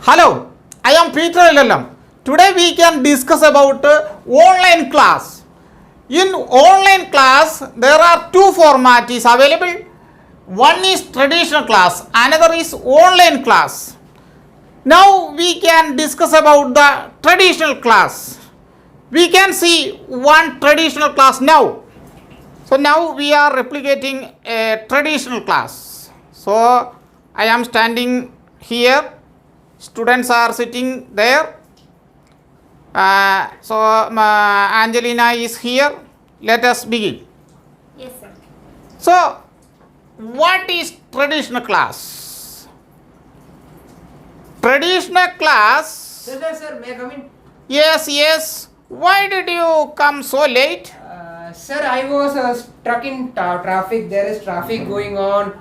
Hello, I am Peter Ellam. Today we can discuss about online class. In online class, there are two formats available. One is traditional class, another is online class. Now we can discuss about the traditional class. We can see one traditional class now. So now we are replicating a traditional class. So I am standing here. Students are sitting there. Angelina is here. Let us begin. Yes, sir. So, what is traditional class? Traditional class. Sir, may I come in? Yes. Why did you come so late? Sir, I was stuck in traffic. There is traffic going on,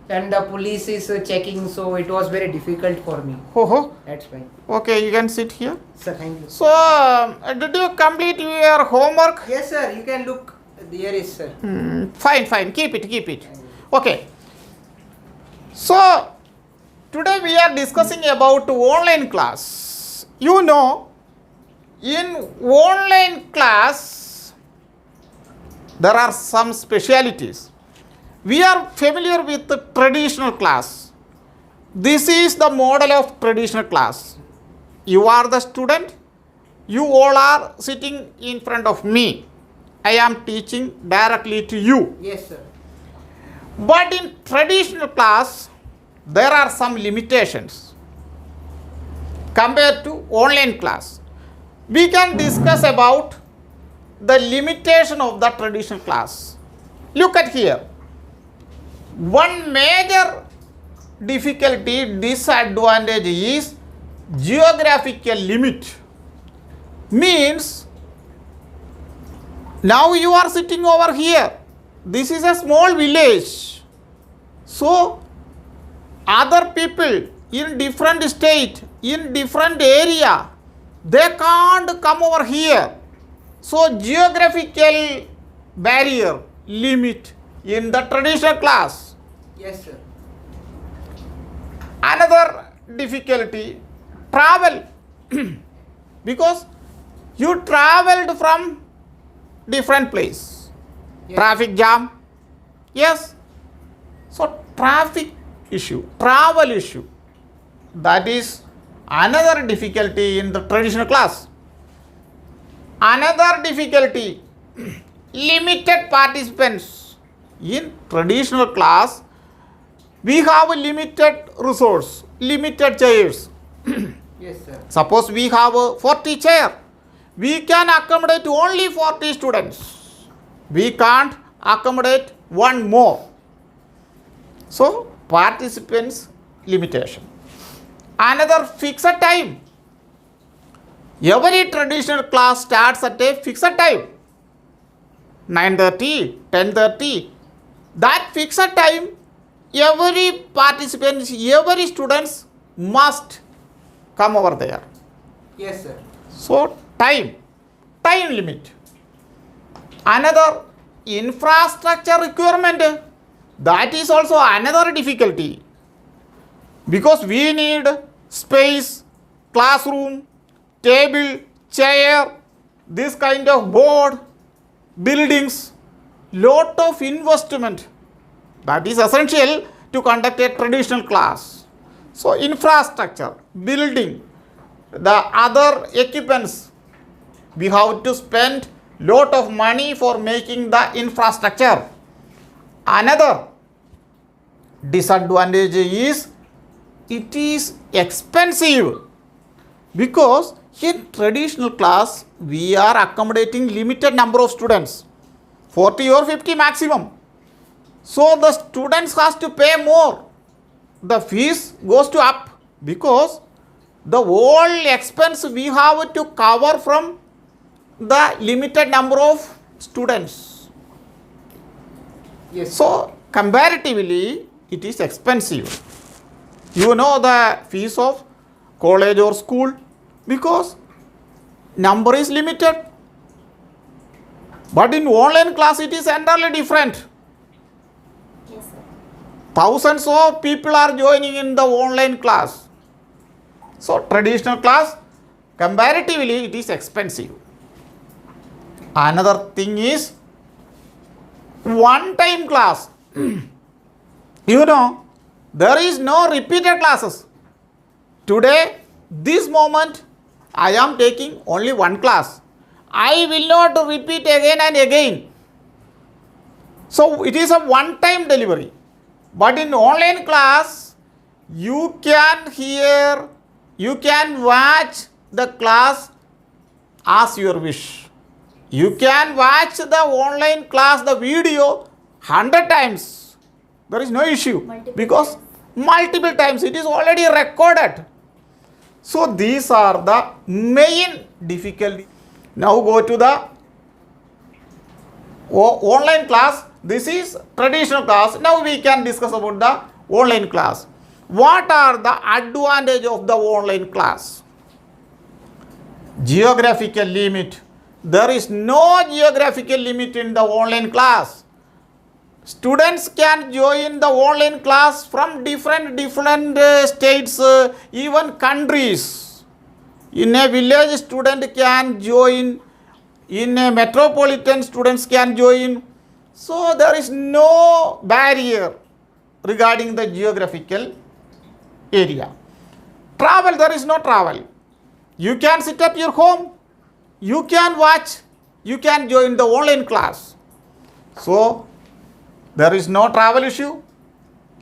and the police is checking, so it was very difficult for me. Oh, That's why. okay, you can sit here. Sir, thank you. So, did you complete your homework? Yes, sir. You can look. Here is, sir. Fine. Keep it. Okay. So, today we are discussing about online class. You know, in online class, there are some specialities. We are familiar with the traditional class. This is the model of traditional class. You are the student. You all are sitting in front of me. I am teaching directly to you. Yes, sir. But in traditional class, there are some limitations compared to online class. We can discuss about the limitation of the traditional class. Look at here. One major difficulty, disadvantage is geographical limit. Means, now you are sitting over here. This is a small village. So, other people in different state, in different area, they can't come over here. So, geographical barrier, limit in the traditional class. Yes, sir. Another difficulty, travel. Because you traveled from different place. Yes. Traffic jam. Yes. So traffic issue, travel issue. That is another difficulty in the traditional class. Another difficulty, limited participants. In traditional class, we have a limited resource, limited chairs. Yes, sir. Suppose we have 40 chairs. We can accommodate only 40 students. We can't accommodate one more. So, participants limitation. Another fixed time. Every traditional class starts at a fixed time. 9:30, 10:30. That fixed time, every participant, every students must come over there. Yes, sir. So, time limit. Another, infrastructure requirement. That is also another difficulty. Because we need space, classroom, table, chair, this kind of board, buildings, lot of investment. That is essential to conduct a traditional class. So, infrastructure, building, the other equipments, we have to spend lot of money for making the infrastructure. Another disadvantage is it is expensive, because in traditional class we are accommodating limited number of students, 40 or 50 maximum. So the students has to pay more. The fees goes to up, because the whole expense we have to cover from the limited number of students. Yes. So comparatively it is expensive. You know the fees of college or school, because number is limited. But in online class it is entirely different. Yes, sir. Thousands of people are joining in the online class. So traditional class, comparatively it is expensive. Another thing is one time class. You know, there is no repeated classes. Today, this moment, I am taking only one class. I will not repeat again and again. So it is a one time delivery. But in online class, you can hear, you can watch the class as your wish. You can watch the online class, the video 100 times. There is no issue because multiple times it is already recorded. So these are the main difficulty. Now go to the online class. This is traditional class. Now we can discuss about the online class. What are the advantages of the online class? Geographical limit. There is no geographical limit in the online class. Students can join the online class from different states, even countries. In a village, student can join. In a metropolitan, students can join. So there is no barrier regarding the geographical area. Travel, there is no travel. You can sit at your home. You can watch. You can join the online class. So there is no travel issue.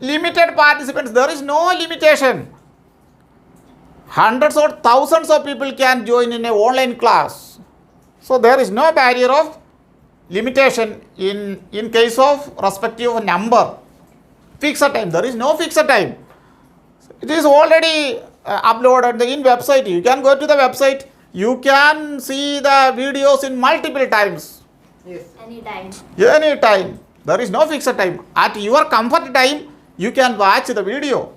Limited participants, there is no limitation. Hundreds or thousands of people can join in an online class. So there is no barrier of limitation in case of respective number. Fixed time, there is no fixed time. It is already uploaded in website. You can go to the website. You can see the videos in multiple times. Yes. Anytime. Anytime. There is no fixed time. At your comfort time, you can watch the video.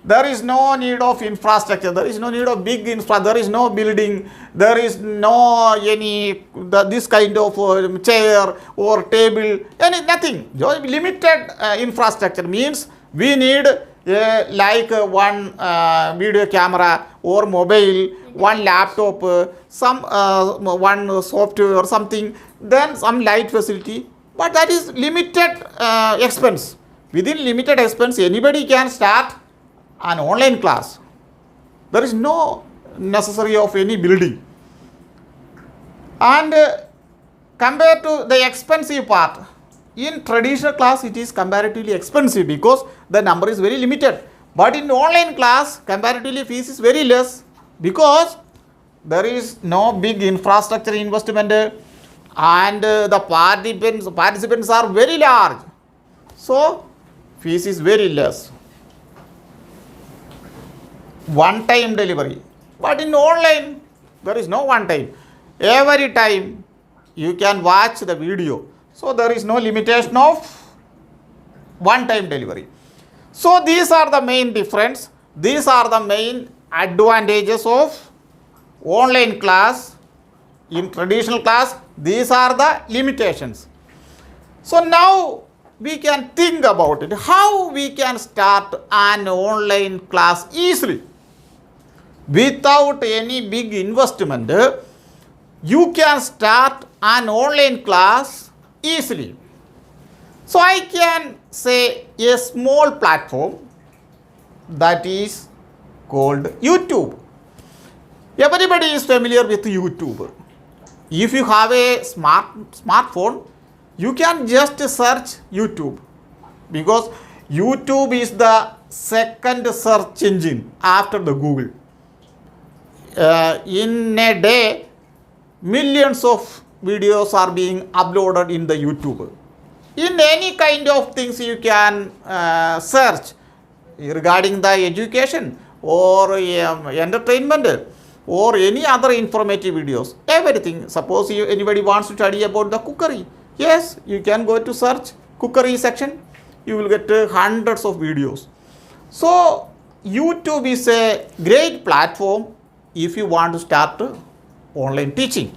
There is no need of infrastructure. There is no need of big infrastructure. There is no building. There is no this kind of chair or table. Nothing. Just limited infrastructure means we need one video camera or mobile, one laptop, one software or something, then some light facility. But that is limited expense. Within limited expense, anybody can start an online class. There is no necessary of any building. And compared to the expensive part, in traditional class it is comparatively expensive because the number is very limited. But in online class, comparatively fees is very less because there is no big infrastructure investment and the participants are very large. So fees is very less. One time delivery. But in online, there is no one time. Every time you can watch the video. So there is no limitation of one time delivery. So these are the main difference. These are the main advantages of online class. In traditional class, these are the limitations. So now we can think about it. How we can start an online class easily. Without any big investment, you can start an online class easily. So I can say a small platform that is called YouTube. Everybody is familiar with YouTube. If you have a smartphone, you can just search YouTube because YouTube is the second search engine after the Google. In a day, millions of videos are being uploaded in the YouTube. In any kind of things you can search regarding the education or entertainment or any other informative videos, everything. Suppose anybody wants to study about the cookery, yes, you can go to search cookery section, you will get hundreds of videos. So YouTube is a great platform if you want to start online teaching.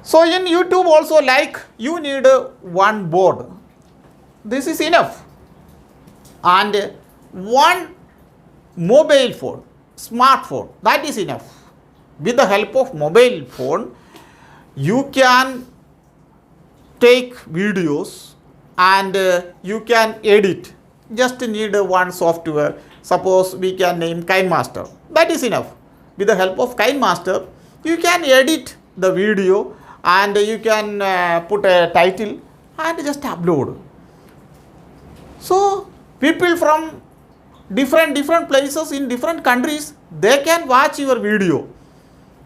So in YouTube also, like, you need one board. This is enough. And one mobile phone. smartphone. That is enough. With the help of mobile phone, you can take videos and you can edit. Just need one software. Suppose we can name KineMaster. That is enough. With the help of KineMaster, you can edit the video and you can put a title and just upload. So people from different places in different countries, they can watch your video.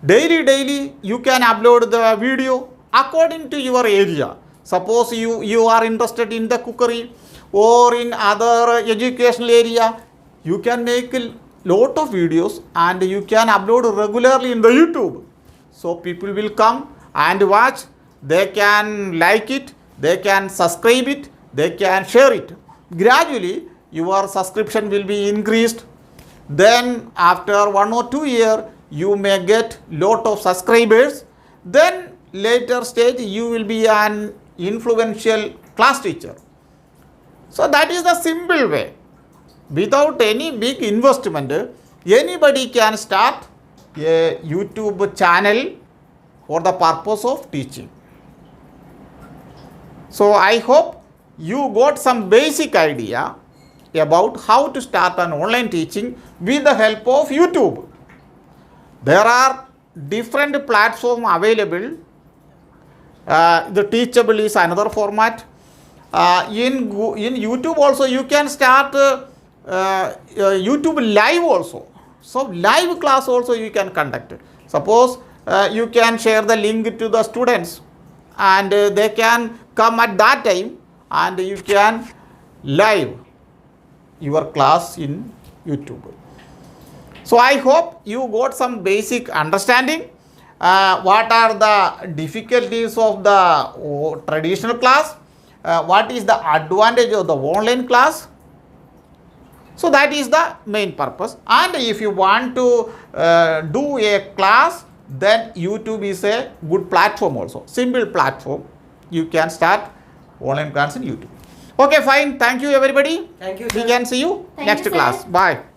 Daily you can upload the video according to your area. Suppose you are interested in the cookery or in other educational area, you can make a lot of videos and you can upload regularly in the YouTube. So people will come and watch, they can like it, they can subscribe it, they can share it. Gradually your subscription will be increased. Then after 1 or 2 years, you may get lot of subscribers. Then later stage you will be an influential class teacher. So that is the simple way. Without any big investment, anybody can start a YouTube channel for the purpose of teaching. So I hope you got some basic idea about how to start an online teaching with the help of YouTube. There are different platforms available. The Teachable is another format. In YouTube also you can start YouTube live also. So live class also you can conduct. Suppose you can share the link to the students and they can come at that time and you can live your class in YouTube. So I hope you got some basic understanding. What are the difficulties of the traditional class? What is the advantage of the online class? So that is the main purpose. And if you want to do a class, then YouTube is a good platform also. Simple platform. You can start online class in YouTube. Okay, fine. Thank you everybody. Thank you, We sir. can see you Thank next you, sir. class. Bye.